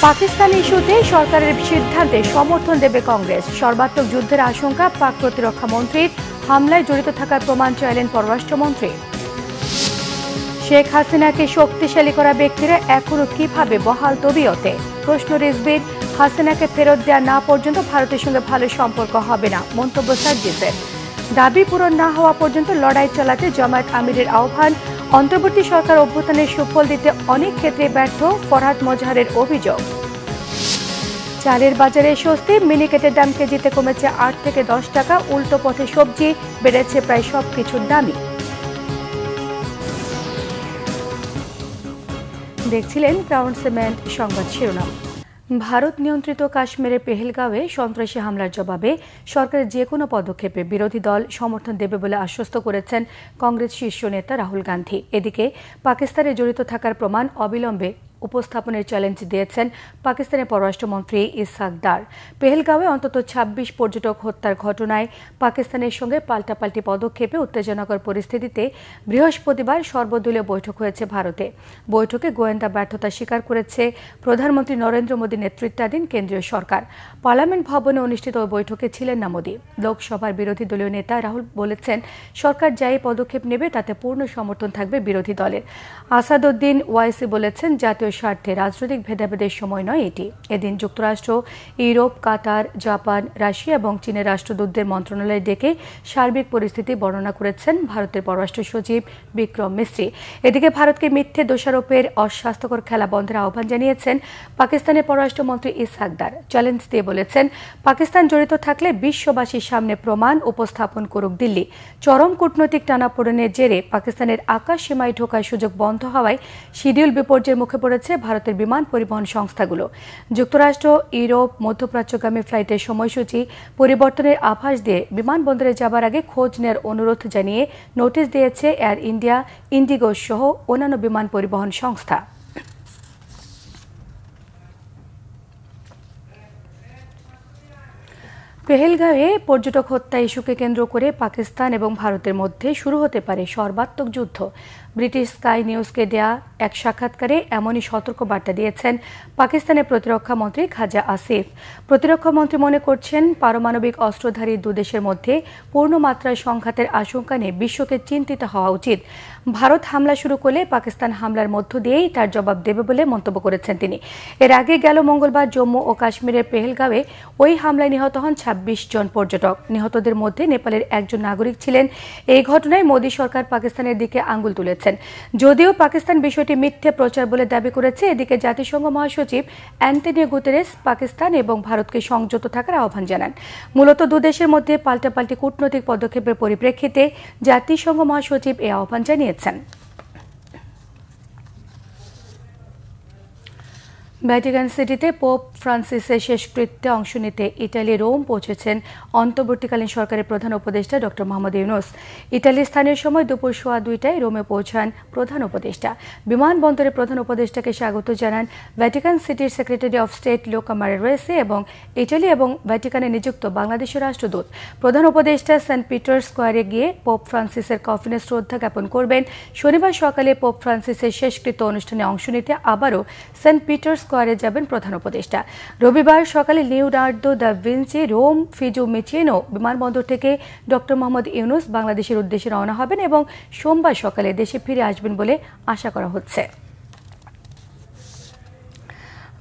পাকিস্তান ইস্যুতে সরকারের সিদ্ধান্তে সমর্থন দেবে কংগ্রেস। সর্বাত্মক যুদ্ধের আশঙ্কা, পাক প্রতিরক্ষা মন্ত্রীর হামলায় জড়িত থাকার প্রমাণ চাইলেন পররাষ্ট্রমন্ত্রী। শেখ হাসিনাকে শক্তিশালী করা ব্যক্তিরা এখনো কিভাবে বহাল তবিয়তে? প্রশ্ন রিজভির। হাসিনাকে ফেরত দেওয়া না পর্যন্ত ভারতের সঙ্গে ভালো সম্পর্ক হবে না, মন্তব্য সার্জিসের। দাবি পূরণ না হওয়া পর্যন্ত লড়াই চালাতে জামায়াত আমিরের আহ্বান। অন্তর্বর্তী সরকার অভ্যুত্থানের সুফল দিতে অনেক ক্ষেত্রে ব্যর্থ, ফরহাদ মজহারের অভিযোগ। চালের বাজারে স্বস্তি, মিনিকেটের দাম কেজিতে কমেছে ৮ থেকে ১০ টাকা। উল্টো পথে সবজি বেড়েছে প্রায় সবকিছুর দামই। দেখছিলেন ক্রাউন সিমেন্ট সংবাদ শিরোনাম। ভারত নিয়ন্ত্রিত কাশ্মীরের পেহেলগাঁওয়ে সন্ত্রাসী হামলার জবাবে সরকারের যে কোনো পদক্ষেপে বিরোধী দল সমর্থন দেবে বলে আশ্বস্ত করেছেন কংগ্রেস শীর্ষ নেতা রাহুল গান্ধী। এদিকে পাকিস্তানে জড়িত থাকার প্রমাণ অবিলম্বে উপস্থাপনের চ্যালেঞ্জ দিয়েছেন পাকিস্তানের পররাষ্ট্রমন্ত্রী ইসহাক দার। পেহেলগাঁওয়ে অন্তত ২৬ পর্যটক হত্যার ঘটনায় পাকিস্তানের সঙ্গে পাল্টাপাল্টি পদক্ষেপে উত্তেজনাকর পরিস্থিতিতে বৃহস্পতিবার সর্বদলীয় বৈঠক হয়েছে ভারতে। বৈঠকে গোয়েন্দা ব্যর্থতা স্বীকার করেছে প্রধানমন্ত্রী নরেন্দ্র মোদী নেতৃত্বাধীন কেন্দ্রীয় সরকার। পার্লামেন্ট ভবনে অনুষ্ঠিত ওই বৈঠকে ছিলেন না মোদী। লোকসভার বিরোধী দলীয় নেতা রাহুল বলেছেন, সরকার যাই পদক্ষেপ নেবে তাতে পূর্ণ সমর্থন থাকবে বিরোধী দলের। আসাদুদ্দিন ওয়াইসি বলেছেন, জাতীয় স্বার্থে রাজনৈতিক ভেদাভেদের সময় নয় এটি। এদিন যুক্তরাষ্ট্র, ইউরোপ, কাতার, জাপান, রাশিয়া এবং চীনের রাষ্ট্রদূতদের মন্ত্রণালয়ে ডেকে সার্বিক পরিস্থিতি বর্ণনা করেছেন ভারতের পররাষ্ট্র সচিব বিক্রম মিস্ত্রি। এদিকে ভারতকে মিথ্যে দোষারোপের অস্বাস্থ্যকর খেলা বন্ধের আহ্বান জানিয়েছেন পাকিস্তানের পররাষ্ট্রমন্ত্রী ইসহাক দার। চ্যালেঞ্জ দিয়ে বলেছেন, পাকিস্তান জড়িত থাকলে বিশ্ববাসীর সামনে প্রমাণ উপস্থাপন করুক দিল্লি। চরম কূটনৈতিক টানাপোড়েনের জেরে পাকিস্তানের আকাশ সীমায় ঢোকার সুযোগ বন্ধ হওয়ায় শিডিউল বিপর্যয়ের মুখে পড়েছে ভারতের বিমান পরিবহন সংস্থাগুলো। যুক্তরাষ্ট্র, ইউরোপ, মধ্যপ্রাচ্যগামী ফ্লাইটের সময়সূচি পরিবর্তনের আভাস দিয়ে বিমানবন্দরে যাবার আগে খোঁজ নেওয়ার অনুরোধ জানিয়ে নোটিশ দিয়েছে এয়ার ইন্ডিয়া, ইন্ডিগো সহ অন্যান্য বিমান পরিবহন সংস্থা। পেহেলগাঁওয়ে পর্যটক হত্যা ইস্যুকে কেন্দ্র করে পাকিস্তান এবং ভারতের মধ্যে শুরু হতে পারে সর্বাত্মক যুদ্ধ। ব্রিটিশ স্কাই নিউজকে দেয়া এক সাক্ষাৎকারে এমনই সতর্ক বার্তা দিয়েছেন পাকিস্তানের প্রতিরক্ষা মন্ত্রী খাজা আসিফ। প্রতিরক্ষা মন্ত্রী মনে করছেন, পারমাণবিক অস্ত্রধারী দুদেশের মধ্যে পূর্ণমাত্রায় সংঘাতের আশঙ্কা নিয়ে বিশ্বকে চিন্তিত হওয়া উচিত। ভারত হামলা শুরু করলে পাকিস্তান হামলার মধ্য দিয়েই তার জবাব দেবে বলে মন্তব্য করেছেন তিনি। এর আগে গেল মঙ্গলবার জম্মু ও কাশ্মীরের পেহেলগাঁওয়ে ওই হামলায় নিহত হন ২৬ জন পর্যটক। নিহতদের মধ্যে নেপালের একজন নাগরিক ছিলেন। এই ঘটনায় মোদী সরকার পাকিস্তানের দিকে আঙুল তুলেছেন। যদিও পাকিস্তান বিষয়টি মিথ্যে প্রচার বলে দাবি করেছে, এদিকে জাতিসংঘ মহাসচিব অ্যান্টনিও গুতেরেস পাকিস্তান এবং ভারতকে সংযত থাকার আহ্বান জানান। মূলত দুদেশের মধ্যে পাল্টাপাল্টি কূটনৈতিক পদক্ষেপের পরিপ্রেক্ষিতে জাতিসংঘ মহাসচিব এ আহ্বান জানিয়েছেন। ভ্যাটিকান সিটিতে পোপ ফ্রান্সিসের শেষকৃত্যে অংশ নিতে ইটালি রোম পৌঁছেছেন অন্তর্বর্তীকালীন সরকারের প্রধান উপদেষ্টা ড মোহাম্মদ ইউনূস। ইটালির স্থানীয় সময় দুপুর 2:15টায় রোমে পৌঁছান প্রধান উপদেষ্টা। বিমানবন্দরে প্রধান উপদেষ্টাকে স্বাগত জানান ভ্যাটিকান সিটির সেক্রেটারি অফ স্টেট লুকা মারেরেসি এবং ইটালি এবং ভ্যাটিকানে নিযুক্ত বাংলাদেশের রাষ্ট্রদূত। প্রধান উপদেষ্টা সেন্ট পিটার স্কোয়ারে গিয়ে পোপ ফ্রান্সিসের কফিনে শ্রদ্ধা জ্ঞাপন করবেন। শনিবার সকালে পোপ ফ্রান্সিসের শেষকৃত্য অনুষ্ঠানে অংশ নিতে আবারও সেন্ট পিটার স্কোয়ারে যাবেন প্রধান উপদেষ্টা। রবিবার সকালে লিওনার্দো দা ভিঞ্চি রোম ফিউমিচিনো বিমানবন্দর থেকে ড মোহাম্মদ ইউনূস বাংলাদেশের উদ্দেশ্যে রওনা হবেন এবং সোমবার সকালে দেশে ফিরে আসবেন বলে আশা করা হচ্ছে।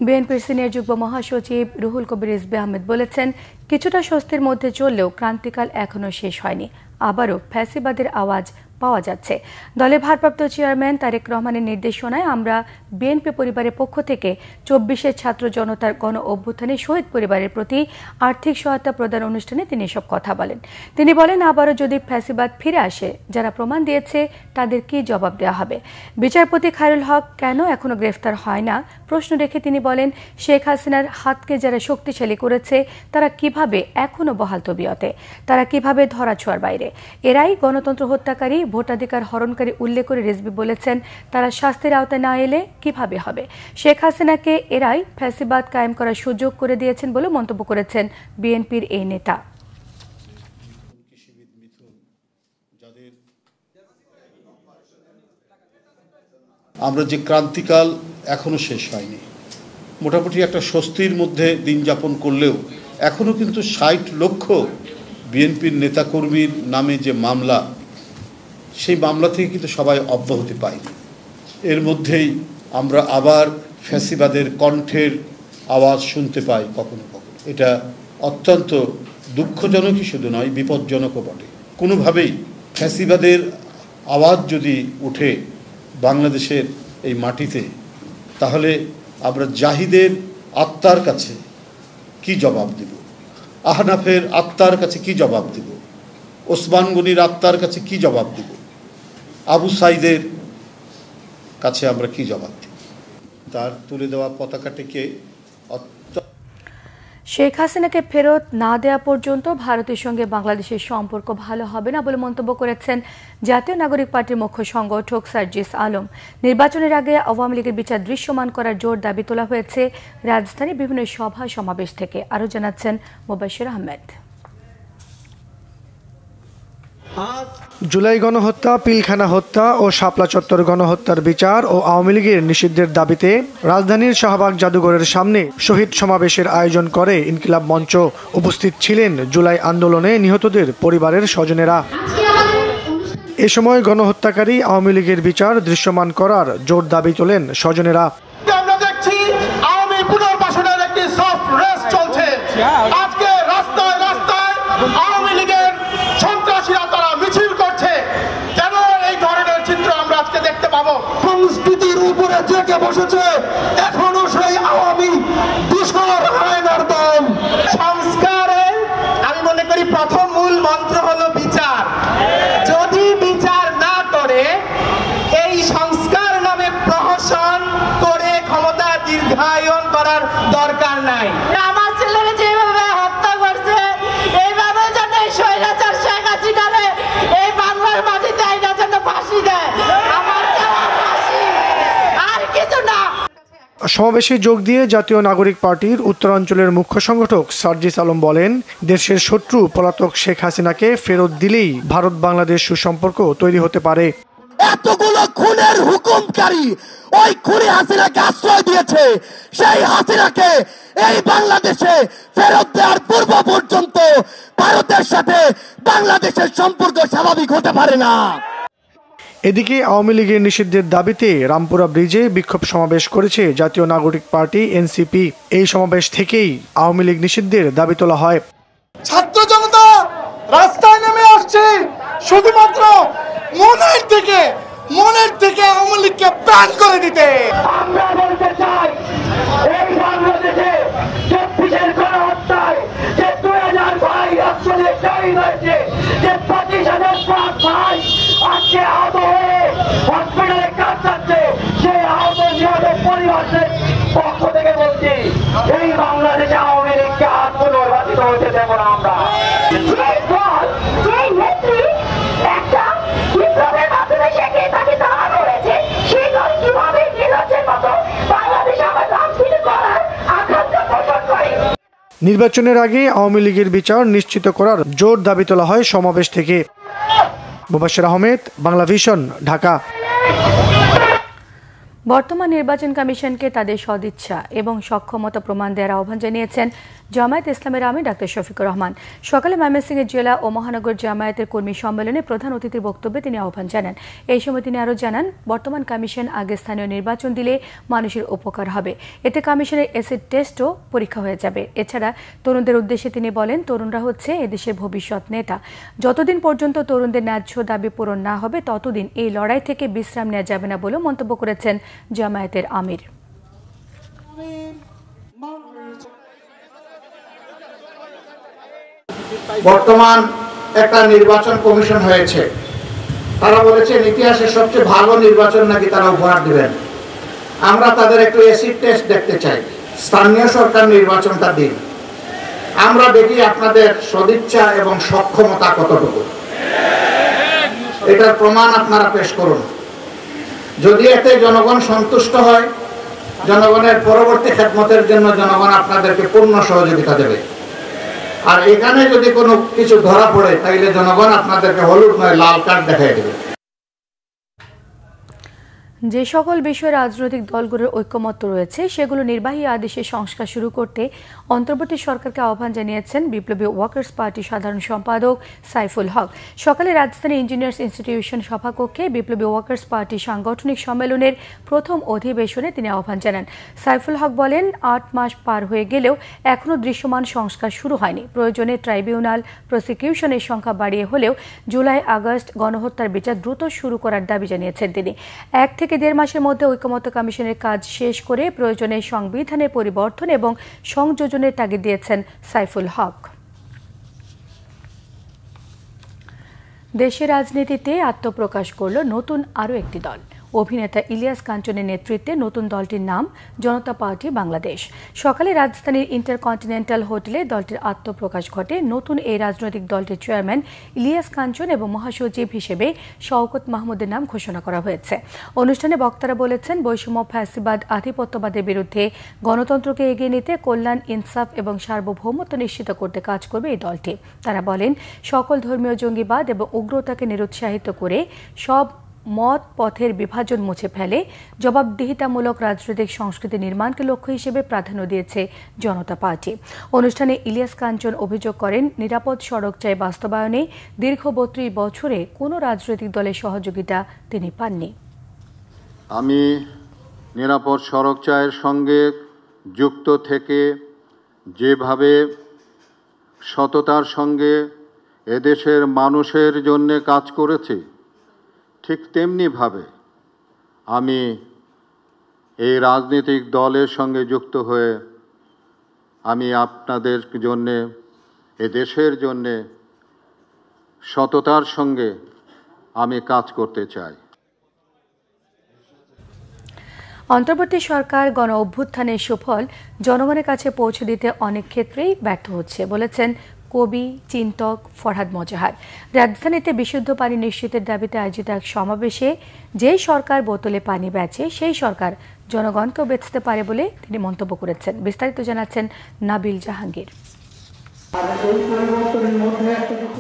বিএনপির সিনিয়র যুগ্ম মহাসচিব রুহুল কবির রিজভী আহমেদ বলেছেন, কিছুটা স্বস্তির মধ্যে চললেও ক্রান্তিকাল এখনো শেষ হয়নি। আবারও ফ্যাসিবাদের আওয়াজ পাওয়া যাচ্ছে। দলের ভারপ্রাপ্ত চেয়ারম্যান তারেক রহমানের নির্দেশনায় আমরা বিএনপি পরিবারের পক্ষ থেকে ২৪ ছাত্র জনতার গণ অভ্যুত্থানে শহীদ পরিবারের প্রতি আর্থিক সহায়তা প্রদান অনুষ্ঠানে তিনি এসব কথা বলেন। তিনি বলেন, আবারও যদি ফ্যাসিবাদ ফিরে আসে, যারা প্রমাণ দিয়েছে তাদের কি জবাব দেওয়া হবে? বিচারপতি খায়রুল হক কেন এখনো গ্রেফতার হয় না প্রশ্ন রেখে তিনি বলেন, শেখ হাসিনার হাতকে যারা শক্তিশালী করেছে তারা কিভাবে এখনো বহাল তবিয়তে? তারা কিভাবে ধরাছোঁয়ার বাইরে? এরাই গণতন্ত্র হত্যাকারী, ভোটাধিকার হরণকারী উল্লেখ করে রিজভী বলেছেন, তারা শাস্তির আওতায় না এলে কিভাবে হবে? শেখ হাসিনাকে এরাই ফ্যাসিবাদ কায়েম করার সুযোগ করে দিয়েছেন বলে মন্তব্য করেছেন বিএনপির এই নেতা। আমরা যে ক্রান্তিকাল এখনো শেষ হয়নি, মোটামুটি একটা স্বস্তির মধ্যে দিন যাপন করলেও এখনও কিন্তু ৬০ লক্ষ বিএনপির নেতাকর্মীর নামে যে মামলা, সেই মামলা থেকে কিন্তু সবাই অব্যাহতি পায়নি। এর মধ্যেই আমরা আবার ফ্যাসিবাদের কণ্ঠের আওয়াজ শুনতে পাই কখনো কখনো। এটা অত্যন্ত দুঃখজনকই শুধু নয়, বিপজ্জনকও বটে। কোনোভাবেই ফ্যাসিবাদের আওয়াজ যদি উঠে বাংলাদেশের এই মাটিতে, তাহলে আমরা জাহিদের আত্মার কাছে কি জবাব দেব, আহনাফের আত্মার কাছে কি জবাব দেব, ওসমান গনির আত্মার কাছে কি জবাব দেব, আবু সাইদের কাছে আমরা কি জবাব দেব? তার তুলে দেওয়া পতাকাটিকে শেখ হাসিনাকে ফেরত না দেওয়া পর্যন্ত ভারতের সঙ্গে বাংলাদেশের সম্পর্ক ভালো হবে না বলে মন্তব্য করেছেন জাতীয় নাগরিক পার্টির মুখ্য সংগঠক সার্জিস আলম। নির্বাচনের আগে আওয়ামী লীগের বিচার দৃশ্যমান করার জোর দাবি তোলা হয়েছে রাজধানীর বিভিন্ন সভা সমাবেশ থেকে। আরও জানাচ্ছেন মোবাশির আহমেদ। জুলাই গণহত্যা, পিলখানা হত্যা ও শাপলা চত্বর গণহত্যার বিচার ও আওয়ামী লীগের নিষিদ্ধের দাবিতে রাজধানীর শাহবাগ জাদুঘরের সামনে শহীদ সমাবেশের আয়োজন করে ইনকিলাব মঞ্চ। উপস্থিত ছিলেন জুলাই আন্দোলনে নিহতদের পরিবারের স্বজনেরা। এ সময় গণহত্যাকারী আওয়ামী লীগের বিচার দৃশ্যমান করার জোর দাবি তোলেন স্বজনেরা। আমরা দেখছি আওয়ামী পুনর্বাসনের একটি সফট রেস চলছে। আজকে রাস্তায় রাস্তায় আওয়ামী লীগের সন্ত্রাসীরা তারা মিছিল করছে। কেন এই ধরনের চিত্র আমরা আজকে দেখতে পাবো? সংস্কৃতির উপরে জেগে বসেছে এখনো সেই আওয়ামী দূষর হায়নার দম। সংস্কারের আমি মনে করি প্রথম মূল মন্ত্র হলো বিচার। যদি বিচার না করে এই সংস্কার নামে প্রহসন করে ক্ষমতা দীর্ঘায়ন করার দরকার নাই। আমার ছেলেরা যেভাবে হত্যা করছে, এইভাবে যেন স্বৈরাচার শেখ হাসিনারে এই বাংলার মাটিতে আইনা যেন ফাঁসি দেয়। আমার চাওয়া ফাঁসি, আর কিছু না। সমাবেশে যোগ দিয়ে জাতীয় নাগরিক পার্টির উত্তরাঞ্চলের মুখ্য সংগঠক সার্জিস আলম বলেন, দেশের শত্রু পলাতক শেখ হাসিনাকে ফেরত দিলেই ভারত বাংলাদেশ সুসম্পর্ক তৈরি হতে পারে। এতগুলো খুনের হুকুমকারী ওই খুনি হাসিনাকে আশ্রয় দিয়েছে। সেই হাসিনাকে এই বাংলাদেশে ফেরত দেওয়ার পূর্ব পর্যন্ত ভারতের সাথে বাংলাদেশের সম্পর্ক স্বাভাবিক হতে পারে না। এদিকে আওয়ামী লীগের নিষিদ্ধের দাবিতে রামপুরা ব্রিজে বিক্ষোভ সমাবেশ করেছে জাতীয় নাগরিক পার্টি এনসিপি। এই সমাবেশ থেকেই আওয়ামী লীগ নিষিদ্ধের দাবি তোলা হয়। ছাত্র জনতা রাস্তায় নেমে আসছে শুধুমাত্র মনের থেকে আওয়ামী লীগকে ব্যান করে দিতে। আমরা বলতে চাই, এই বাংলাদেশে 24-এর গণহত্যায় যে 2022 সালে শহীদ হয়েছে, যে 25,000 ভাই আজকে আহত হয়ে হসপিটালে কাটাচ্ছে, সেই আহত নিহতের পরিবারের পক্ষ থেকে বলছি, এই বাংলাদেশে আওয়ামী লীগকে আর পুনর্বাসিত হতে দেব না আমরা। নির্বাচনের আগে আওয়ামী লীগের বিচার নিশ্চিত করার জোর দাবি তোলা হয় সমাবেশ থেকে। মোবাশির আহমেদ, বাংলা ভিশন, ঢাকা। বর্তমান নির্বাচন কমিশনকে তাদের সদিচ্ছা এবং সক্ষমতা প্রমাণ দেওয়ার আহ্বান জানিয়েছেন জামায়াত ইসলামের আমির ডাক্তার শফিকুর রহমান। সকালে ময়মনসিংহের জেলা ও মহানগর জামায়াতের কর্মী সম্মেলনে প্রধান অতিথির বক্তব্যে তিনি আহ্বান জানান। এই সময় তিনি আরও জানান, বর্তমান কমিশন আগে স্থানীয় নির্বাচন দিলে মানুষের উপকার হবে। এতে কমিশনের অ্যাসিড টেস্টও পরীক্ষা হয়ে যাবে। এছাড়া তরুণদের উদ্দেশ্যে তিনি বলেন, তরুণরা হচ্ছে এদেশের ভবিষ্যৎ নেতা। যতদিন পর্যন্ত তরুণদের ন্যায্য দাবি পূরণ না হবে, ততদিন এই লড়াই থেকে বিশ্রাম নেওয়া যাবে না বলেও মন্তব্য করেছেন জামায়াতের আমির। বর্তমান একটা নির্বাচন কমিশন হয়েছে, তারা বলেছেন ইতিহাসের সবচেয়ে ভালো নির্বাচন নাকি তারা উপহার দিবেন। আমরা তাদের একটু অ্যাসিড টেস্ট দেখতে চাই। স্থানীয় সরকার নির্বাচনটা দিন, আমরা দেখি আপনাদের সদিচ্ছা এবং সক্ষমতা কতটুকু। এটার প্রমাণ আপনারা পেশ করুন। যদি এতে জনগণ সন্তুষ্ট হয়, জনগণের পরবর্তী খেদমতের জন্য জনগণ আপনাদেরকে পূর্ণ সহযোগিতা দেবে। আর এখানে যদি কোনো কিছু ধরা পড়ে, তাইলে জনগণ আপনাদেরকে হলুদ নয় লাল কার্ড দেখাই দেবে। যে সকল বিষয়ে রাজনৈতিক দলগুলোর ঐকমত্য রয়েছে সেগুলো নির্বাহী আদেশে সংস্কার শুরু করতে অন্তর্বর্তী সরকারকে আহ্বান জানিয়েছেন বিপ্লবী ওয়ার্কার্স পার্টির সাধারণ সম্পাদক সাইফুল হক। সকালে রাজধানী ইঞ্জিনিয়ার্স ইনস্টিটিউশন সভাকক্ষে বিপ্লবী ওয়ার্কার্স পার্টি সাংগঠনিক সম্মেলনের প্রথম অধিবেশনে তিনি আহ্বান জানান। সাইফুল হক বলেন, ৮ মাস পার হয়ে গেলেও এখনও দৃশ্যমান সংস্কার শুরু হয়নি। প্রয়োজনে ট্রাইব্যুনাল প্রসিকিউশনের সংখ্যা বাড়িয়ে হলেও জুলাই আগস্ট গণহত্যার বিচার দ্রুত শুরু করার দাবি জানিয়েছেন তিনি। ১ থেকে ১.৫ মাসের মধ্যে ঐকমত্য কমিশনের কাজ শেষ করে প্রয়োজনে সংবিধানের পরিবর্তন এবং সংযোজনের তাগিদ দিয়েছেন সাইফুল হক। দেশের রাজনীতিতে আত্মপ্রকাশ করল নতুন আরও একটি দল। অভিনেতা ইলিয়াস কাঞ্চনের নেতৃত্বে নতুন দলটির নাম জনতা পার্টি বাংলাদেশ। সকালে রাজধানীর ইন্টারকন্টিনেন্টাল হোটেলে দলটির আত্মপ্রকাশ ঘটে। নতুন এই রাজনৈতিক দলটির চেয়ারম্যান ইলিয়াস কাঞ্চন এবং মহাসচিব হিসেবে শওকত মাহমুদের নাম ঘোষণা করা হয়েছে। অনুষ্ঠানে বক্তারা বলেছেন, বৈষম্য, ফ্যাসিবাদ, আধিপত্যবাদের বিরুদ্ধে গণতন্ত্রকে এগিয়ে নিতে কল্যাণ, ইনসাফ এবং সার্বভৌমত্ব নিশ্চিত করতে কাজ করবে এই দলটি। তারা বলেন, সকল ধর্মীয় জঙ্গিবাদ এবং উগ্রতাকে নিরুৎসাহিত করে সব মত পথের বিভাজন মুছে ফেলে জবাবদিহিতামূলক রাজনৈতিক সংস্কৃতি নির্মাণকে লক্ষ্য হিসেবে প্রাধান্য দিয়েছে জনতা পার্টি। অনুষ্ঠানে ইলিয়াস কাঞ্চন অভিযোগ করেন, নিরাপদ সড়ক চাই বাস্তবায়নে দীর্ঘ ৩২ বছরে কোনো রাজনৈতিক দলের সহযোগিতা তিনি পাননি। আমি নিরাপদ সড়ক চাইয়ের সঙ্গে যুক্ত থেকে যেভাবে সততার সঙ্গে এদেশের মানুষের জন্য কাজ করেছি, ঠিক তেমনিভাবে আমি এই রাজনৈতিক দলের সঙ্গে যুক্ত হয়ে আমি আপনাদের জন্যে, এ দেশের জন্যে সততার সঙ্গে আমি কাজ করতে চাই। অন্তর্বর্তী সরকার গণ অভ্যুত্থানের সুফল জনগণের কাছে পৌঁছে দিতে অনেক ক্ষেত্রেই ব্যর্থ হচ্ছে বলেছেন কবি, চিন্তক ফরহাদ মোজাহার। রাজধানীতে বিশুদ্ধ পানি নিশ্চিতের দাবিতে আয়োজিত এক সমাবেশে যে সরকার বোতলে পানি বেচে সেই সরকার জনগণকেও বেচতে পারে বলে তিনি মন্তব্য করেছেন। বিস্তারিত জানাচ্ছেন নাবিল জাহাঙ্গীর।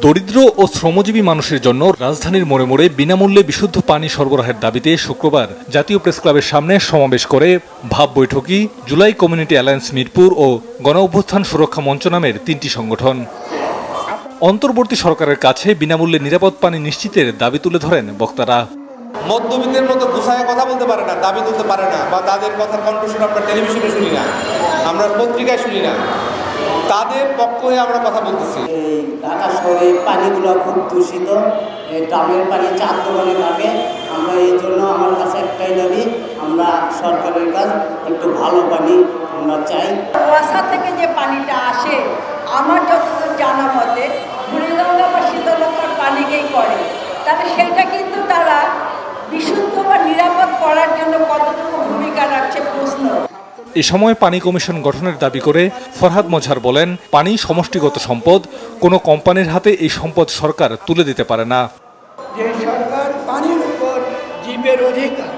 দরিদ্র ও শ্রমজীবী মানুষের জন্য রাজধানীর মোড়ে মোড়ে বিনামূল্যে বিশুদ্ধ পানি সরবরাহের দাবিতে শুক্রবার জাতীয় প্রেসক্লাবের সামনে সমাবেশ করে ভাব বৈঠকি, জুলাই কমিউনিটি অ্যালায়েন্স মিরপুর ও গণ অভ্যুত্থান সুরক্ষা মঞ্চ নামের 3টি সংগঠন। অন্তর্বর্তী সরকারের কাছে বিনামূল্যে নিরাপদ পানি নিশ্চিতের দাবি তুলে ধরেন বক্তারা। মধ্যবিত্তের মতো গুছায় কথা বলতে পারে না, দাবি তুলতে পারে না, বা তাদের কথার কণ্ঠস্বর আমরা টেলিভিশনে শুনি না, আমরা পত্রিকায় শুনি না, তাদের পক্ষ হয়ে আমরা কথা বলতেছি। এই ঢাকা শহরে পানিগুলো খুব দূষিত, এই ড্রামের পানি 4 দোকানে থাকে। আমরা এই জন্য আমার কাছে একটাই দাবি, আমরা সরকারের কাছ একটু ভালো পানি আমরা চাই। কুয়াশা থেকে যে পানিটা আসে, আমার যতদূর জানা মতে বুড়িগঙ্গা বা শীতলক্ষার পানিকেই করে, তাহলে সেটা কিন্তু তারা বিশুদ্ধ বা নিরাপদ করার জন্য কতটুকু ভূমিকা রাখছে প্রশ্ন। এ সময় পানি কমিশন গঠনের দাবি করে ফরহাদ মোজাহার বলেন, পানি সমষ্টিগত সম্পদ, কোনো কোম্পানির হাতে এই সম্পদ সরকার তুলে দিতে পারে না। যে সরকার পানির উপর জীবের অধিকার,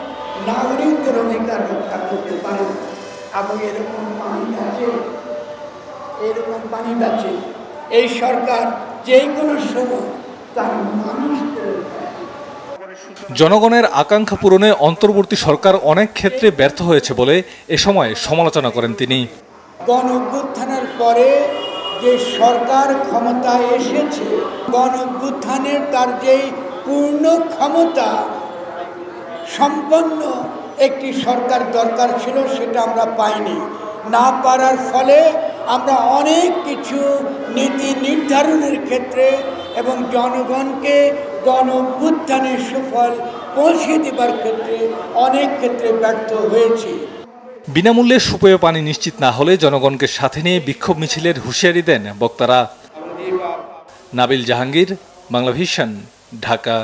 নাগরিকদের অধিকার রক্ষা করতে পারে এবং এরকম পানি বেচে এই সরকার যে কোনো সময় তার মানুষদের জনগণের আকাঙ্ক্ষা পূরণে অন্তর্বর্তী সরকার অনেক ক্ষেত্রে ব্যর্থ হয়েছে বলে এ সময় সমালোচনা করেন তিনি। গণ অভ্যুত্থানের পরে যে সরকার ক্ষমতায় এসেছে, গণ অভ্যুত্থানের তার যেই পূর্ণ ক্ষমতা সম্পন্ন একটি সরকার দরকার ছিল, সেটা আমরা পাইনি। না পারার ফলে আমরা অনেক কিছু নীতি নির্ধারণের ক্ষেত্রে এবং জনগণকে গণ অভ্যুত্থানের সুফল পৌঁছে দেবার ক্ষেত্রে অনেক ক্ষেত্রে ব্যর্থ হয়েছি। বিনামূল্যে সুপেয় পানি নিশ্চিত না হলে জনগণকে সাথে নিয়ে বিক্ষোভ মিছিলের হুঁশিয়ারি দেন বক্তারা। Nabil Jahangir, Bangla vision, Dhaka.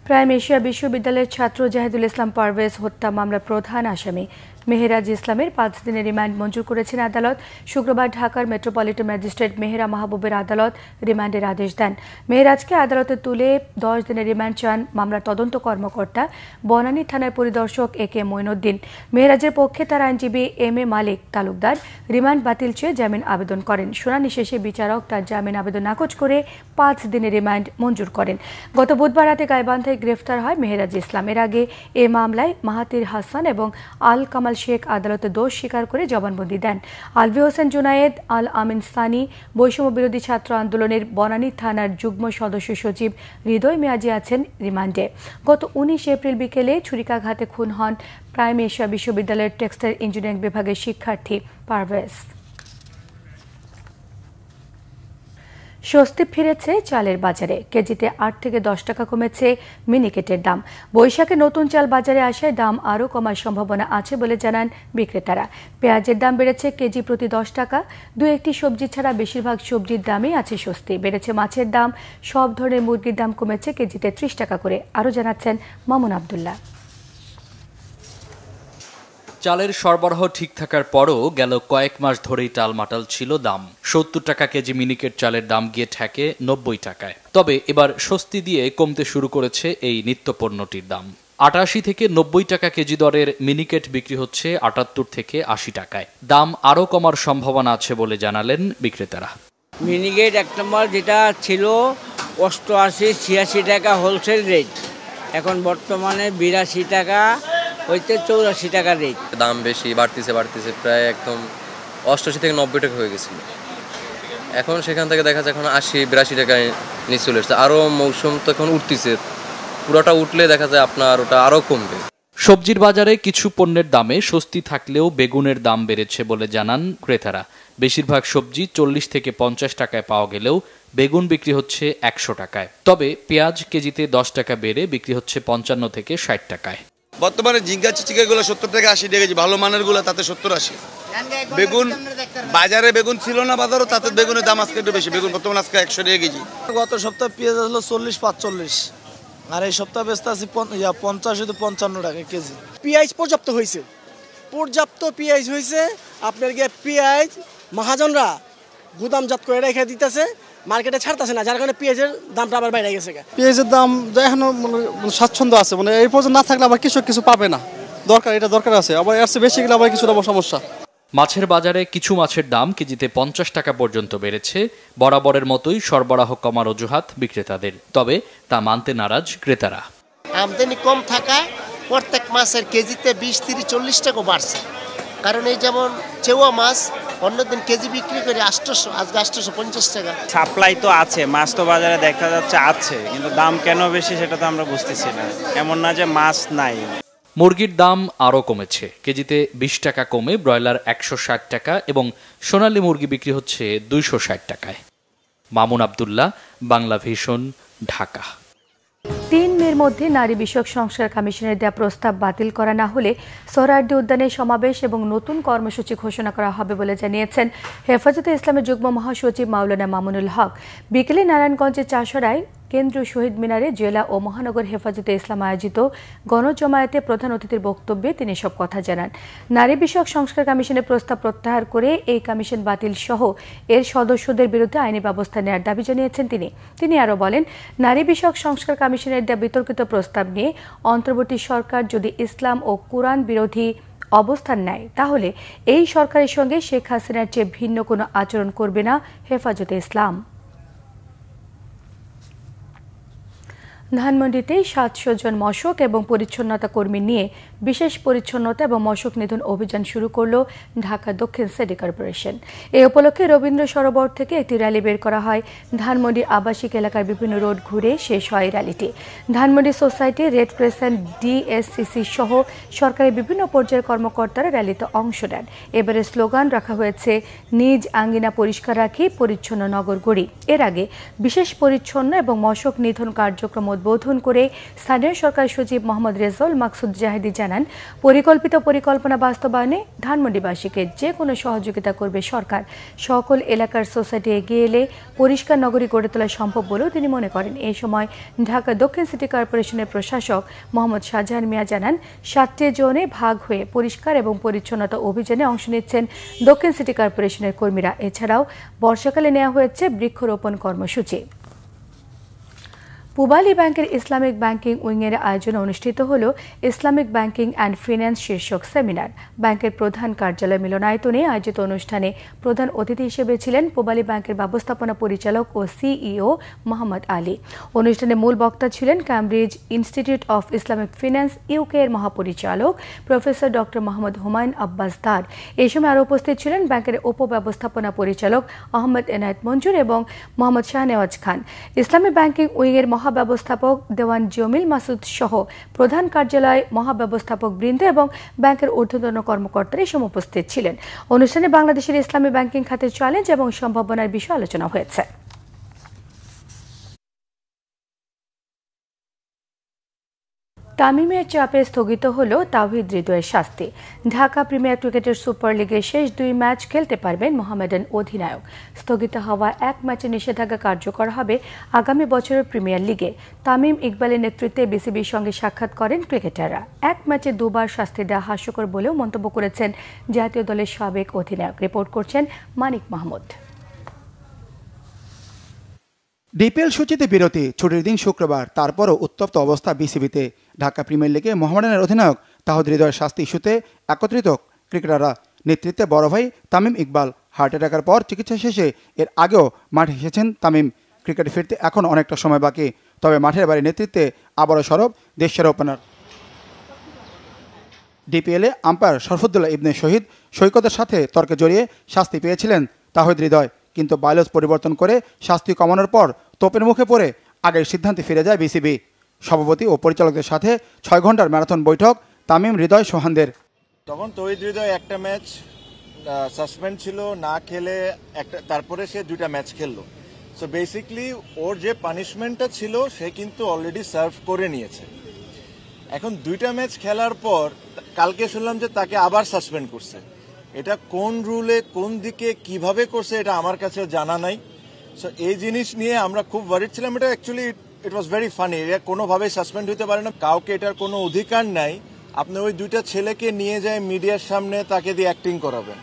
Prime Asia বিশ্ববিদ্যালয়ের ছাত্র জাহিদুল ইসলাম পারভেজ হত্যা মামলার প্রধান আসামি মেহেরাজ ইসলামের 5 দিনের রিমান্ড মঞ্জুর করেছেন আদালত। শুক্রবার ঢাকার মেট্রোপলিটন ম্যাজিস্ট্রেট মেহেরা মাহবুবের আদালত রিমান্ডের আদেশ দেন। মেহেরাজকে আদালতে তুলে 10 দিনের রিমান্ড চান মামলার তদন্ত কর্মকর্তা বনানী থানার পরিদর্শক AK মঈনুদ্দিন। মেহেরাজের পক্ষে তার আইনজীবী MA মালিক তালুকদার রিমান্ড বাতিল চেয়ে জামিন আবেদন করেন। শুনানি শেষে বিচারক তার জামিন আবেদন নাকচ করে 5 দিনের রিমান্ড মঞ্জুর করেন। গত বুধবার রাতে গাইবান্ধায় গ্রেফতার হয় মেহেরাজ ইসলাম। এর আগে এ মামলায় মাহাতির হাসান এবং আল কামাল শেখ আদালতে দোষ স্বীকার করে জবানবন্দি দেন। আলভি হোসেন জুনায়েদ, আল আমিন সানি, বৈষম্য বিরোধী ছাত্র আন্দোলনের বনানী থানার যুগ্ম সদস্য সচিব হৃদয় মিয়াজি আছেন রিমান্ডে। গত 19 এপ্রিল বিকেলে ছুরিকাঘাতে খুন হন প্রাইম এশিয়া বিশ্ববিদ্যালয়ের টেক্সটাইল ইঞ্জিনিয়ারিং বিভাগের শিক্ষার্থী পারভেজ। স্বস্তি ফিরেছে চালের বাজারে। কেজিতে 8 থেকে 10 টাকা কমেছে মিনিকেটের দাম। বৈশাখে নতুন চাল বাজারে আসায় দাম আরও কমার সম্ভাবনা আছে বলে জানান বিক্রেতারা। পেঁয়াজের দাম বেড়েছে কেজি প্রতি 10 টাকা। 2-1টি সবজি ছাড়া বেশিরভাগ সবজির দামই আছে স্বস্তি। বেড়েছে মাছের দাম। সব ধরনের মুরগির দাম কমেছে কেজিতে 30 টাকা করে। আরও জানাচ্ছেন মামুন আবদুল্লাহ। চালের সরবরাহ ঠিক থাকার পরও গেল কয়েক মাস ধরেই টালমাটাল ছিল দাম। 70 টাকা কেজি মিনিকেট চালের দাম গিয়ে ঠেকে 90 টাকায়। তবে এবার স্বস্তি দিয়ে কমতে শুরু করেছে এই নিত্যপণ্যটির দাম। 88 থেকে 90 টাকা কেজি দরের মিনিকেট বিক্রি হচ্ছে 78 থেকে 80 টাকায়। দাম আরও কমার সম্ভাবনা আছে বলে জানালেন বিক্রেতারা। মিনিকেট 1 নম্বর যেটা ছিল 88-86 টাকা হোলসেল রেট, এখন বর্তমানে 82 টাকা হইতে 84 টাকা রেট। দাম বেশি বাড়তেছে প্রায় একদম 88 থেকে 90 টাকা হয়ে গেছিল। এখন সেখান থেকে দেখা যায় এখন 80-82 টাকায় নিচে চলে এসছে। আরও মৌসুম তো এখন উঠতেছে, পুরোটা উঠলে দেখা যায় আপনার ওটা আরও কমবে। সবজির বাজারে কিছু পণ্যের দামে স্বস্তি থাকলেও বেগুনের দাম বেড়েছে বলে জানান ক্রেতারা। বেশিরভাগ সবজি 40 থেকে 50 টাকায় পাওয়া গেলেও বেগুন বিক্রি হচ্ছে 100 টাকায়। তবে পেঁয়াজ কেজিতে 10 টাকা বেড়ে বিক্রি হচ্ছে 55 থেকে 60 টাকায়। বর্তমানে ঝিঙ্গা চিচিকাগুলো 70 থেকে 80 টাকা কেজি, ভালো মানের গুলো তাতে 70-80। বেগুন বাজারে বেগুন ছিল না বাজারও, তাতে বেগুনের দাম আজকে একটু বেশি। বেগুন বর্তমানে আজকে 100 টাকা কেজি। গত সপ্তাহে পেঁয়াজ আসলো 40-45, আর এই সপ্তাহে বেচতে আছে 50-55 টাকা কেজি। পেঁয়াজ পর্যাপ্ত হয়েছে, পেঁয়াজ হয়েছে। আপনার গিয়ে পেঁয়াজ মহাজনরা গুদামজাত করে রেখে দিতেছে, মার্কেটে ছাড়তেছে না, যার কারণে পেঁয়াজের দামটা আবার বাইরে গেছে। পেঁয়াজের দাম এখনো স্বাচ্ছন্দ্য আছে, মানে এই পর্যন্ত না থাকলে আবার কিছু পাবে না। এটা দরকার আছে, আবার এর চেয়ে বেশি গেলে আবার কিছুটা সমস্যা। মাছের বাজারে কিছু মাছের দাম কেজিতে 50 টাকা পর্যন্ত বেড়েছে। বরাবরের মতোই সরবরাহ কমার অজুহাত বিক্রেতাদের, তবে তা মানতে নারাজ ক্রেতারা। আমদানি কম থাকায় প্রত্যেক মাছের কেজিতে 20-30-40 টাকা বাড়ছে। কারণ এই যেমন চেওয়া মাছ অন্যদিন কেজি বিক্রি করে 800, আজকে 850 টাকা। সাপ্লাই তো আছে, মাছ তো বাজারে দেখা যাচ্ছে আছে, কিন্তু দাম কেন বেশি সেটা তো আমরা বুঝতেছি না। এমন না যে মাছ নাই। মুরগির দাম আরও কমেছে। কেজিতে 20 টাকা কমে ব্রয়লার 160 টাকা এবং সোনালী মুরগি বিক্রি হচ্ছে 260 টাকায়। মামুন আবদুল্লাহ, বাংলা ভিশন, ঢাকা। 3 মের মধ্যে নারী বিষয়ক সংস্কার কমিশনের দেয়া প্রস্তাব বাতিল করা না হলে সোহরাওয়ার্দী উদ্যানে সমাবেশ এবং নতুন কর্মসূচি ঘোষণা করা হবে বলে জানিয়েছেন হেফাজতে ইসলামের যুগ্ম মহাসচিব মাওলানা মামুনুল হক। বিকেলে নারায়ণগঞ্জের চাষড়ায় কেন্দ্রীয় শহীদ মিনারে জেলা ও মহানগর হেফাজতে ইসলাম আয়োজিত গণজমায়েতে প্রধান অতিথির বক্তব্যে তিনি সব কথা জানান। নারী বিষয়ক সংস্কার কমিশনের প্রস্তাব প্রত্যাহার করে এই কমিশন বাতিল সহ এর সদস্যদের বিরুদ্ধে আইনি ব্যবস্থা নেওয়ার দাবি জানিয়েছেন তিনি আরও বলেন, নারী বিষয়ক সংস্কার কমিশনের দেয়া বিতর্কিত প্রস্তাব নিয়ে অন্তর্বর্তী সরকার যদি ইসলাম ও কুরআন বিরোধী অবস্থান নেয় তাহলে এই সরকারের সঙ্গে শেখ হাসিনার চেয়ে ভিন্ন কোনো আচরণ করবে না হেফাজতে ইসলাম। ধানমন্ডিতে 700 জন মশক এবং পরিচ্ছন্নতা কর্মী নিয়ে বিশেষ পরিচ্ছন্নতা এবং মশক নিধন অভিযান শুরু করল ঢাকা দক্ষিণ সিটি কর্পোরেশন। এই উপলক্ষে রবীন্দ্র সরোবর থেকে একটি র্যালি বের করা হয়। ধানমন্ডি আবাসিক এলাকার বিভিন্ন রোড ঘুরে শেষ হয় র্যালিটি। Dhanmondi society, red crescent, DSCC সহ সরকারের বিভিন্ন পর্যায়ের কর্মকর্তারা র্যালিতে অংশ নেন। এবারে স্লোগান রাখা হয়েছে, নিজ আঙ্গিনা পরিষ্কার রাখি, পরিচ্ছন্ন নগর গড়ি। এর আগে বিশেষ পরিচ্ছন্ন এবং মশক নিধন কার্যক্রম উদ্বোধন করে স্থানীয় সরকার সচিব মোহাম্মদ রেজাউল মাকসুদ জাহিদি জানান, পরিকল্পিত পরিকল্পনা বাস্তবায়নে ধানমন্ডিবাসীকে যে কোনো সহযোগিতা করবে সরকার। সকল এলাকার সোসাইটি এগিয়ে এলে পরিষ্কার নগরী গড়ে তোলা সম্ভব বলেও তিনি মনে করেন। এই সময় ঢাকা দক্ষিণ সিটি কর্পোরেশনের প্রশাসক মোহাম্মদ শাহজাহান মিয়া জানান, 7টি জোনে ভাগ হয়ে পরিষ্কার এবং পরিচ্ছন্নতা অভিযানে অংশ নিচ্ছেন দক্ষিণ সিটি কর্পোরেশনের কর্মীরা। এছাড়াও বর্ষাকালে নেওয়া হয়েছে বৃক্ষরোপণ কর্মসূচি। পূবালী ব্যাংকের ইসলামিক ব্যাংকিং উইংয়ের আয়োজনে অনুষ্ঠিত হল ইসলামিক ব্যাংকিং অ্যান্ড ফিন্যান্স শীর্ষক সেমিনার। ব্যাংকের প্রধান কার্যালয় মিলনায়তনে আয়োজিত অনুষ্ঠানে প্রধান অতিথি হিসেবে ছিলেন পূবালী ব্যাংকের ব্যবস্থাপনা পরিচালক ও সিইও মোহাম্মদ আলী। অনুষ্ঠানে মূল বক্তা ছিলেন Cambridge institute of Islamic finance UK এর মহাপরিচালক প্রফেসর ডক্টর মোহাম্মদ হুমায়ুন আব্বাস দার। এই সময় আরও উপস্থিত ছিলেন ব্যাংকের উপব্যবস্থাপনা পরিচালক আহমেদ এনায়েত মঞ্জুর এবং মোহাম্মদ শাহনেওয়াজ খান। ইসলামী ব্যাংকিং উইংয়ের মহাব্যবস্থাপক দেওয়ান জমিল মাসুদ সহ প্রধান কার্যালয় মহাব্যবস্থাপক বৃন্দ এবং ব্যাংকের ঊর্ধ্বতন কর্মকর্তারা সময় উপস্থিত ছিলেন। অনুষ্ঠানে বাংলাদেশের ইসলামী ব্যাংকিং খাতের চ্যালেঞ্জ এবং সম্ভাবনার বিষয়ে আলোচনা হয়েছে। তামিমের চাপে স্থগিত হল তাওহিদ হৃদয়ের শাস্তি। ঢাকা প্রিমিয়ার ক্রিকেটের সুপার লিগের শেষ 2 ম্যাচ খেলতে পারবেন মোহামেডান অধিনায়ক। স্থগিত হওয়া 1 ম্যাচের নিষেধাজ্ঞা কার্যকর হবে আগামী বছরের প্রিমিয়ার লিগে। তামিম ইকবালের নেতৃত্বে বিসিবির সঙ্গে সাক্ষাৎ করেন ক্রিকেটাররা। 1 ম্যাচে 2 বার শাস্তি দেওয়া হাস্যকর বলেও মন্তব্য করেছেন জাতীয় দলের সাবেক অধিনায়ক। রিপোর্ট করছেন মানিক মাহমুদ। ডিপিএল সূচিতে বিরতি, ছুটির দিন শুক্রবার, তারপরও উত্তপ্ত অবস্থা বিসিবিতে। ঢাকা প্রিমিয়ার লিগে মোহামেডানের অধিনায়ক তাওহিদ হৃদয়ের শাস্তি ইস্যুতে একত্রিত ক্রিকেটাররা। নেতৃত্বে বড় ভাই তামিম ইকবাল হার্ট অ্যাটাকের পর চিকিৎসা শেষে এর আগেও মাঠে এসেছেন তামিম। ক্রিকেটে ফিরতে এখন অনেকটা সময় বাকি, তবে মাঠের বাইরে নেতৃত্বে আবারও সরব দেশের ওপেনার। ডিপিএলে আম্পায়ার শরফুদ্দুল্লাহ ইবনে শহীদ সৈকতের সাথে তর্কে জড়িয়ে শাস্তি পেয়েছিলেন তাওহিদ হৃদয়, কিন্তু বাইলজ পরিবর্তন করে শাস্তি কমানোর পর তোপের মুখে পড়ে আগের সিদ্ধান্তে ফিরে যায় বিসিবি। সভাপতি ও পরিচালকদের সাথে 6 ঘন্টার ম্যারাথন বৈঠক তামিম, হৃদয়, সোহানদের। তখন তৌহিদ হৃদয় একটা ম্যাচ সাসপেন্ড ছিল, না খেলে তারপরে সে 2টা ম্যাচ খেললো। সো বেসিকলি ওর যে পানিশমেন্টটা ছিল সে কিন্তু অলরেডি সার্ভ করে নিয়েছে। এখন 2টা ম্যাচ খেলার পর কালকে শুনলাম যে তাকে আবার সাসপেন্ড করছে। এটা কোন রুলে, কোন দিকে, কিভাবে করছে এটা আমার কাছে জানা নাই। সো এই জিনিস নিয়ে আমরা খুব ওয়ারিড ছিলাম। এটা actually it was very funny. এটা কোনোভাবেই সাসপেন্ড হতে পারে না, কাউকে এটার কোনো অধিকার নাই। আপনি ওই 2টা ছেলেকে নিয়ে যায় মিডিয়ার সামনে, তাকে দিয়ে অ্যাক্টিং করাবেন।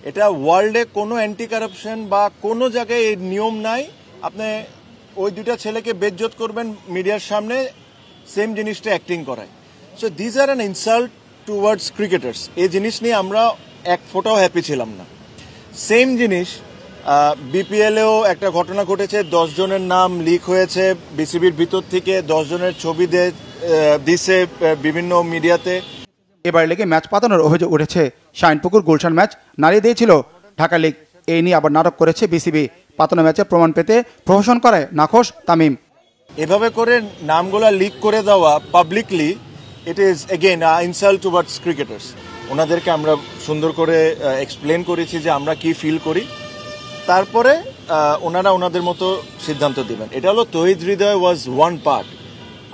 এটা ওয়ার্ল্ডে কোনো অ্যান্টি কারাপশন বা কোনো জায়গায় এই নিয়ম নাই। আপনি ওই 2টা ছেলেকে বেজ্জত করবেন মিডিয়ার সামনে, সেম জিনিসটা অ্যাক্টিং করায়। So this are an insult towards cricketers. এই জিনিস নিয়ে আমরা এক ফোটাও হ্যাপি ছিলাম না। সেম জিনিস বিপিএলেও একটা ঘটনা ঘটেছে, 10 জনের নাম লিক হয়েছে বিসিবির ভিতর থেকে, 10 জনের ছবি দিছে বিভিন্ন মিডিয়াতে। এবার লেগে ম্যাচ পাতানোর অভিযোগ উঠেছে। শাইনপুকুর গুলশান ম্যাচ নাড়িয়ে দিয়েছিল ঢাকা লিগ। এই নিয়ে আবার নাটক করেছে বিসিবি। পাতানো ম্যাচে প্রমাণ পেতে প্রহসন করায় নাখোশ তামিম। এভাবে করে নামগুলা লিক করে দেওয়া publicly, it is again insult towards cricketers. ওনাদেরকে আমরা সুন্দর করে এক্সপ্লেন করেছি যে আমরা কি ফিল করি, তারপরে ওনারা ওনাদের মতো সিদ্ধান্ত দিবেন। এটা হলো তৌহিদ হৃদয় ওয়াজ ওয়ান পার্ট,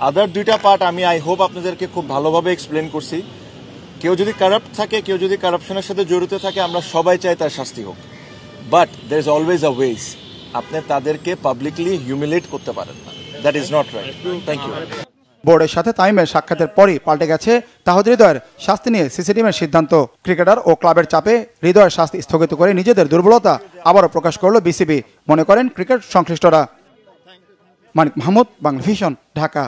আদার 2টা পার্ট আমি আই হোপ আপনাদেরকে খুব ভালোভাবে এক্সপ্লেন করছি। কেউ যদি কারাপ্ট থাকে, কেউ যদি কারাপশনের সাথে জড়িত থাকে, আমরা সবাই চাই তার শাস্তি হোক, but there is always a ways. আপনি তাদেরকে পাবলিকলি হিউমিলেট করতে পারেন না, that is not right. Thank you. বোর্ডের সাথে তামিমের সাক্ষাতের পরই পাল্টে গেছে তাওহিদ হৃদয়ের শাস্তি নিয়ে সিসিটিভির সিদ্ধান্ত। ক্রিকেটার ও ক্লাবের চাপে হৃদয়ের শাস্তি স্থগিত করে নিজেদের দুর্বলতা আবারও প্রকাশ করল বিসিবি, মনে করেন ক্রিকেট সংশ্লিষ্টরা। মানিক মাহমুদ, বাংলা ভিশন, ঢাকা।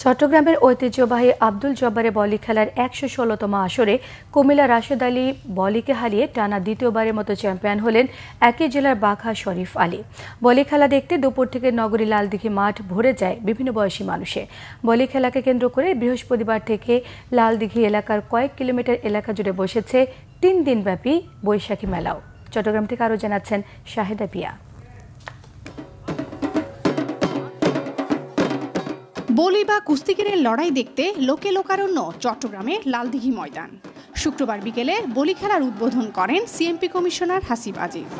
চট্টগ্রামের ঐতিহ্যবাহী আব্দুল জব্বারে বলি খেলার 116তম আসরে কুমিল্লা রাশেদ আলী বলিকে হারিয়ে টানা দ্বিতীয়বারের মতো চ্যাম্পিয়ন হলেন একই জেলার বাঘা শরীফ আলী। বলি খেলা দেখতে দুপুর থেকে নগরী লালদিঘি মাঠ ভরে যায় বিভিন্ন বয়সী মানুষে। বলি খেলাকে কেন্দ্র করে বৃহস্পতিবার থেকে লালদিঘি এলাকার কয়েক কিলোমিটার এলাকা জুড়ে বসেছে 3 দিনব্যাপী বৈশাখী মেলাও। চট্টগ্রাম থেকে আরও জানাচ্ছেন শাহেদা পিয়া। বলি বা কুস্তিগিরের লড়াই দেখতে লোকে লোকারণ্য চট্টগ্রামের লালদিঘি ময়দান। শুক্রবার বিকেলে বলি খেলার উদ্বোধন করেন সিএমপি কমিশনার হাসিব আজিজ।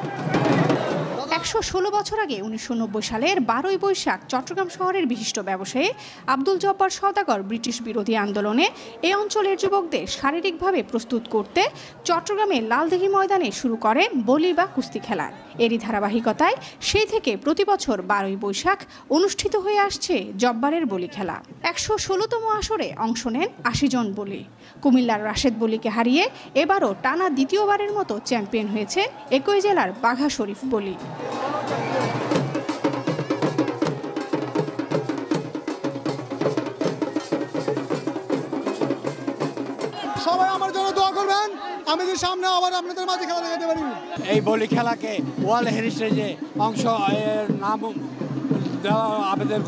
116 বছর আগে 1990 সালের 12ই বৈশাখ চট্টগ্রাম শহরের বিশিষ্ট ব্যবসায়ী আব্দুল জব্বার সওদাগর ব্রিটিশ বিরোধী আন্দোলনে এই অঞ্চলের যুবকদের শারীরিকভাবে প্রস্তুত করতে চট্টগ্রামের লালদিঘি ময়দানে শুরু করেন বলি বা কুস্তি খেলার। এরই ধারাবাহিকতায় সেই থেকে প্রতি বছর 12ই বৈশাখ অনুষ্ঠিত হয়ে আসছে জব্বারের বলি খেলা। 116তম আসরে অংশ নেন 80 জন বলি। কুমিল্লার রাশেদ বলিকে হারিয়ে এবারও টানা দ্বিতীয়বারের মতো চ্যাম্পিয়ন হয়েছে একই জেলার বাঘা শরীফ বলি। সবাই আমার জন্য দোয়া করবেন, আমি যে সামনে আবার আপনাদের মাঝে খেলা দেখাতে পারি। এই বলি খেলাকে ওয়ার্ল্ড হেরিটেজে অংশ নাম আবেদন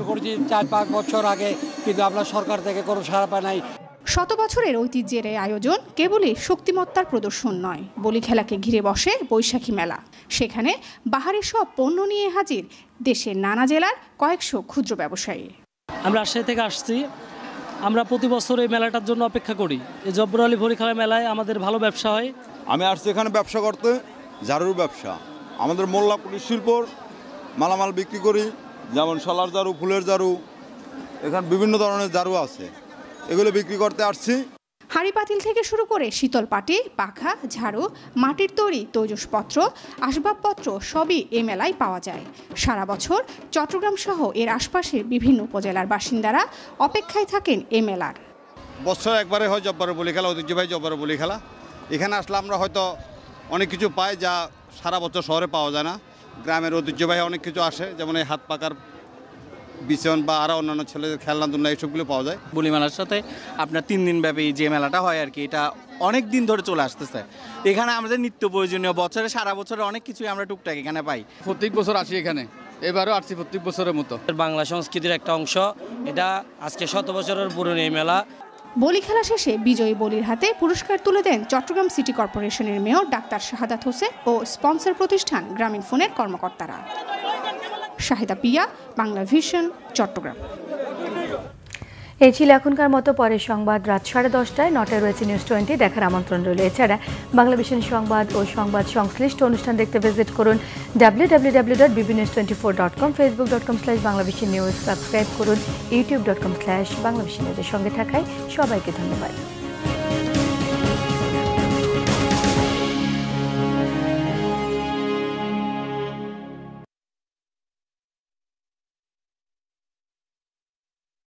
করেছি 4-5 বছর আগে, কিন্তু আমরা সরকার থেকে কোনো সাড়া পাই নাই। শত বছরের ঐতিহ্যের এই আয়োজন কেবলই শক্তিমত্তার প্রদর্শন নয়, বলি খেলাকে ঘিরে বসে বৈশাখী মেলা। সেখানে বাহারি সব পণ্য নিয়ে হাজির দেশের নানা জেলার কয়েকশো ক্ষুদ্র ব্যবসায়ী। আমরা রাজশাহী থেকে আসছি, আমরা প্রতি বছর এই মেলাটার জন্য অপেক্ষা করি। এই জব্বর আলী বলি খেলা মেলায় আমাদের ভালো ব্যবসা হয়। আমি আসছি এখানে ব্যবসা করতে, ঝাড়ুর ব্যবসা। আমাদের মোল্লা কুটির শিল্পর মালামাল বিক্রি করি, যেমন শলার ঝাড়ু, ফুলের ঝাড়ু, এখানে বিভিন্ন ধরনের ঝাড়ু আছে, এগুলো বিক্রি করতে আসছি। হাঁড়ি পাতিল থেকে শুরু করে শীতল পাটি, পাখা, ঝাড়ু, মাটির তৈরি তৈজসপত্র, আসবাবপত্র সবই এ মেলায় পাওয়া যায়। সারা বছর চট্টগ্রাম সহ এর আশপাশের বিভিন্ন উপজেলার বাসিন্দারা অপেক্ষায় থাকেন এ মেলার। বছর একবারে হয় জব্বারের বলি খেলা, ঐতিহ্যবাহী জব্বারের বলি খেলা। এখানে আসলে আমরা হয়তো অনেক কিছু পাই যা সারা বছর শহরে পাওয়া যায় না। গ্রামের ঐতিহ্যবাহী অনেক কিছু আসে, যেমন এই হাত পাকার বিছন বা আরও অন্যান্য ছেলেদের খেলনা দুলনা এইসবগুলো পাওয়া যায়। বলি মেলার সাথে আপনার 3 দিন ব্যাপী যে মেলাটা হয় আর কি, এটা অনেক দিন ধরে চলে আসতেছে। এখানে আমাদের নিত্য প্রয়োজনীয় বছরে সারা বছরে অনেক কিছুই আমরা টুকটাক এখানে পাই। প্রত্যেক বছর আসি এখানে, এবারও আসছি প্রত্যেক বছরের মতো। বাংলা সংস্কৃতির একটা অংশ এটা, আজকে 100 বছরের পুরনো এই মেলা। বলি খেলা শেষে বিজয়ী বলির হাতে পুরস্কার তুলে দেন চট্টগ্রাম সিটি কর্পোরেশনের মেয়র ডাক্তার শাহাদাত হোসেন ও স্পন্সর প্রতিষ্ঠান গ্রামীণ ফোনের কর্মকর্তারা। শাহিদা পিয়া, বাংলা ভিশন, চট্টগ্রাম। এই ছিল এখনকার মতো। পরের সংবাদ রাত 10:30টায়। 9টায় রয়েছে নিউজ 20 দেখার আমন্ত্রণ রইল। এছাড়া বাংলা ভিশন সংবাদ ও সংবাদ সংশ্লিষ্ট অনুষ্ঠান দেখতে ভিজিট করুন www.bbnews24.com, facebook.com/banglavishnnews, সাবস্ক্রাইব করুন youtube.com/banglavishnnews। সঙ্গে থাকায় সবাইকে ধন্যবাদ।